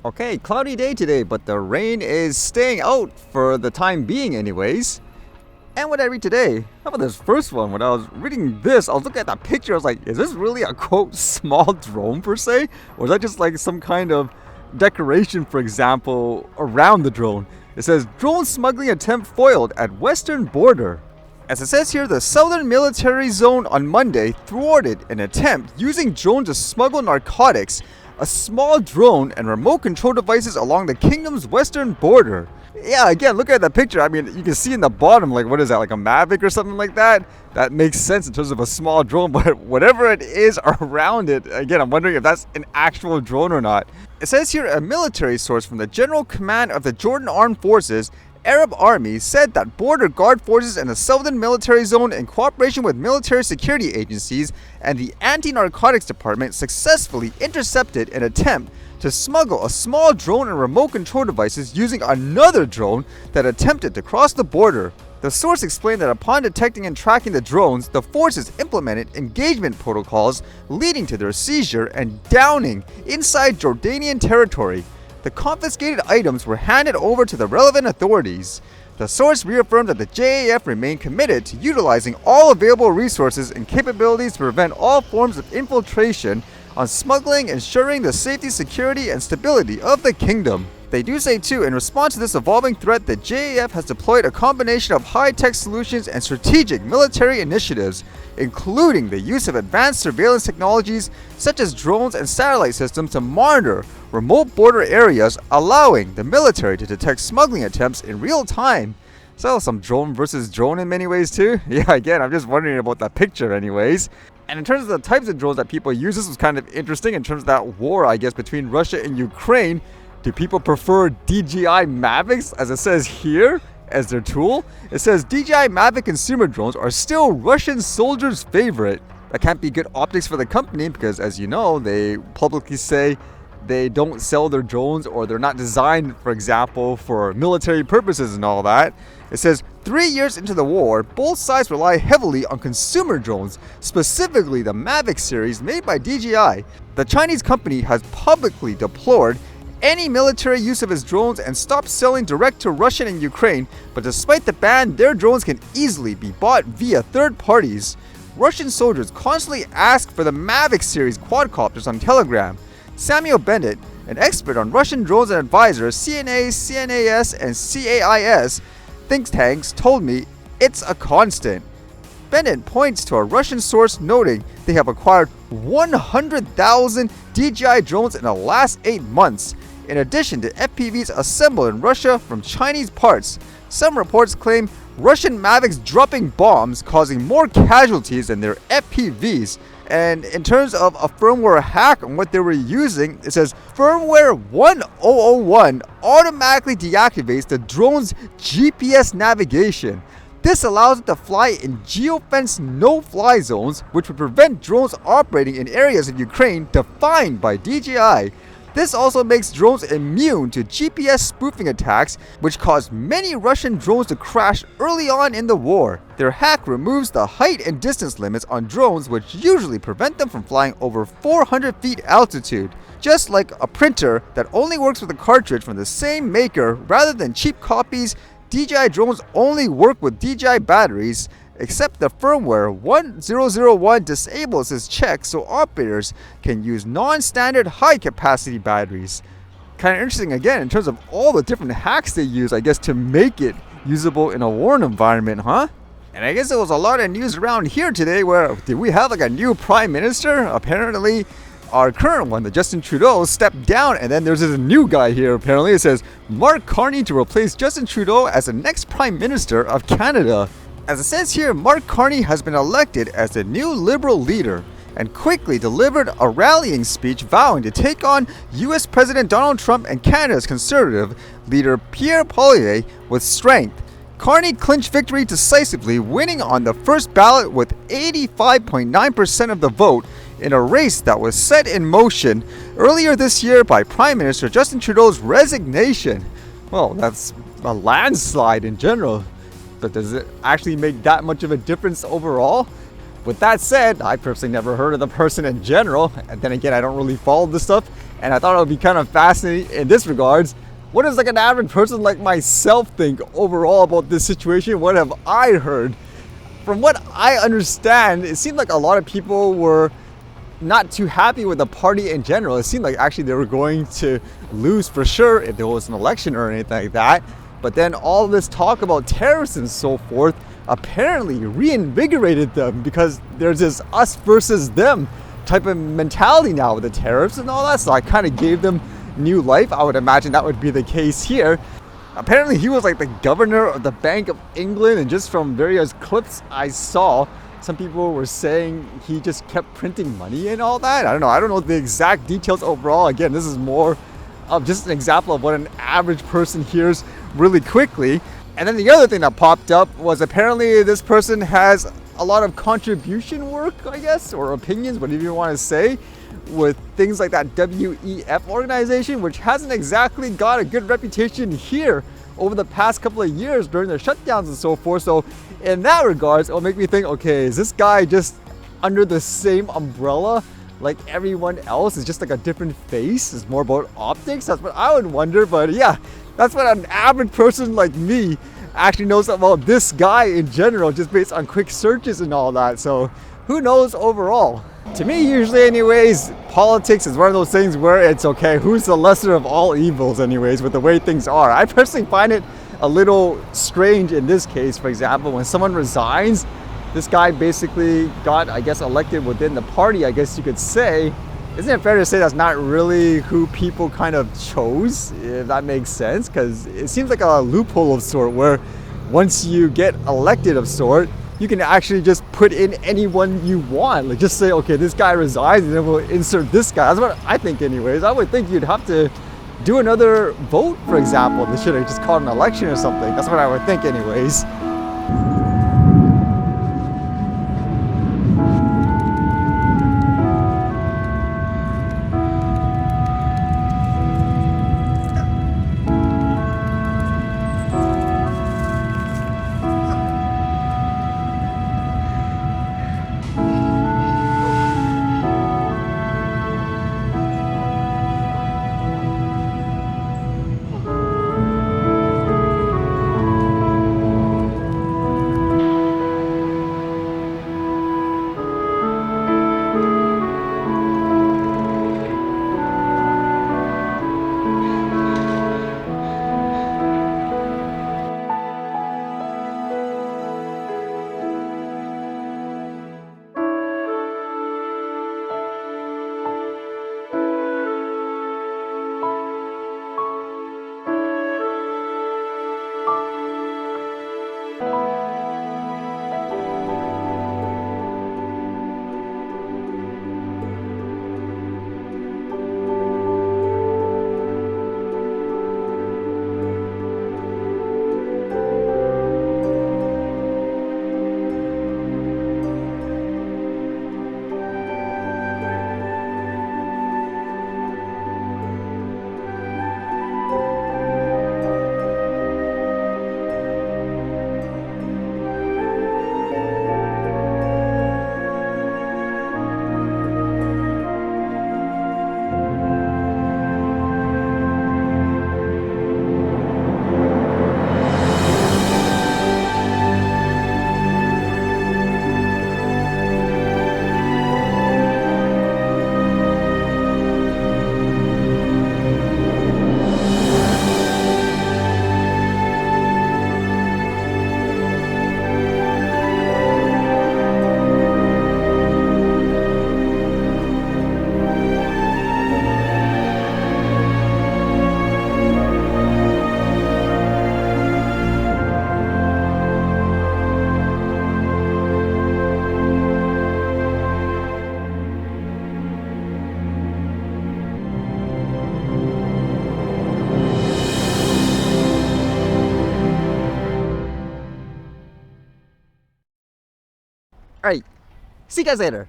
Okay, cloudy day today, but the rain is staying out for the time being anyways. And what I read today, how about this first one? When I was reading this, I was looking at that picture, I was like, is this really a quote small drone per se? Or is that just like some kind of decoration, for example, around the drone? It says, drone smuggling attempt foiled at western border. As it says here, the southern military zone on Monday thwarted an attempt using drones to smuggle narcotics, a small drone, and remote control devices along the kingdom's western border. Yeah, again, look at that picture. I mean, you can see in the bottom, like, what is that, like a Mavic or something like that? That makes sense in terms of a small drone, but whatever it is around it, again, I'm wondering if that's an actual drone or not. It says here, a military source from the General Command of the Jordan Armed Forces Arab Army said that border guard forces in the southern military zone, in cooperation with military security agencies and the anti-narcotics department, successfully intercepted an attempt to smuggle a small drone and remote control devices using another drone that attempted to cross the border. The source explained that upon detecting and tracking the drones, the forces implemented engagement protocols leading to their seizure and downing inside Jordanian territory. The confiscated items were handed over to the relevant authorities. The source reaffirmed that the JAF remained committed to utilizing all available resources and capabilities to prevent all forms of infiltration on smuggling, ensuring the safety, security, and stability of the kingdom. They do say too, in response to this evolving threat, the JAF has deployed a combination of high-tech solutions and strategic military initiatives, including the use of advanced surveillance technologies such as drones and satellite systems to monitor remote border areas, allowing the military to detect smuggling attempts in real time. So some drone versus drone in many ways too. Yeah, again, I'm just wondering about that picture anyways. And in terms of the types of drones that people use, this was kind of interesting in terms of that war, I guess, between Russia and Ukraine. Do people prefer DJI Mavics, as it says here, as their tool? It says DJI Mavic consumer drones are still Russian soldiers' favorite. That can't be good optics for the company because, as you know, they publicly say they don't sell their drones, or they're not designed, for example, for military purposes and all that. It says 3 years into the war, both sides rely heavily on consumer drones, specifically the Mavic series made by DJI. The Chinese company has publicly deplored any military use of its drones and stopped selling direct to Russia and Ukraine, but despite the ban, their drones can easily be bought via third parties. Russian soldiers constantly ask for the Mavic series quadcopters on Telegram. Samuel Bennett, an expert on Russian drones and advisor, CNA, CNAS, and CAIS think tanks, told me it's a constant. Bennett points to a Russian source noting they have acquired 100,000 DJI drones in the last 8 months, in addition to FPVs assembled in Russia from Chinese parts. Some reports claim Russian Mavics dropping bombs, causing more casualties than their FPVs. And in terms of a firmware hack and what they were using, it says firmware 1001 automatically deactivates the drone's GPS navigation. This allows it to fly in geofenced no-fly zones, which would prevent drones operating in areas of Ukraine defined by DJI. This also makes drones immune to GPS spoofing attacks, which caused many Russian drones to crash early on in the war. Their hack removes the height and distance limits on drones, which usually prevent them from flying over 400 feet altitude. Just like a printer that only works with a cartridge from the same maker rather than cheap copies, DJI drones only work with DJI batteries, except the firmware 1001 disables this check so operators can use non-standard high-capacity batteries. Kind of interesting again in terms of all the different hacks they use, I guess, to make it usable in a war environment, huh? And I guess there was a lot of news around here today where, did we have like a new prime minister? Apparently, our current one, the Justin Trudeau, stepped down, and then there's this new guy here. Apparently, it says Mark Carney to replace Justin Trudeau as the next Prime Minister of Canada. As it says here, Mark Carney has been elected as the new Liberal leader and quickly delivered a rallying speech vowing to take on US President Donald Trump and Canada's Conservative leader Pierre Poilievre with strength. Carney clinched victory decisively, winning on the first ballot with 85.9% of the vote in a race that was set in motion earlier this year by Prime Minister Justin Trudeau's resignation. Well, that's a landslide in general, but does it actually make that much of a difference overall? With that said, I personally never heard of the person in general, and then again, I don't really follow this stuff And I thought it would be kind of fascinating in this regards. What does like an average person like myself think overall about this situation? What have I heard? From what I understand, it seemed like a lot of people were not too happy with the party in general. It seemed like actually they were going to lose for sure if there was an election or anything like that. But then all this talk about tariffs and so forth apparently reinvigorated them, because there's this us versus them type of mentality now with the tariffs and all that. So I kind of gave them new life. I would imagine that would be the case here. Apparently he was like the governor of the Bank of England, and just from various clips I saw, some people were saying he just kept printing money and all that. I don't know the exact details overall. Again, this is more of just an example of what an average person hears really quickly. And then the other thing that popped up was apparently this person has a lot of contribution work, I guess, or opinions, whatever you want to say, with things like that WEF organization, which hasn't exactly got a good reputation here over the past couple of years during the shutdowns and so forth. So in that regards, it'll make me think, okay, is this guy just under the same umbrella like everyone else? Is just like a different face? It's more about optics? That's what I would wonder. But yeah, that's what an average person like me actually knows about this guy in general, just based on quick searches and all that. So who knows overall? To me, usually anyways, politics is one of those things where it's okay, who's the lesser of all evils anyways with the way things are. I personally find it a little strange in this case. For example, when someone resigns, this guy basically got, I guess, elected within the party, I guess you could say. Isn't it fair to say that's not really who people kind of chose, if that makes sense? Because it seems like a loophole of sort where once you get elected of sort, you can actually just put in anyone you want. Like just say, okay, this guy resigns and then we'll insert this guy. That's what I think anyways. I would think you'd have to do another vote, for example. They should have just called an election or something. That's what I would think anyways. Alright, see you guys later.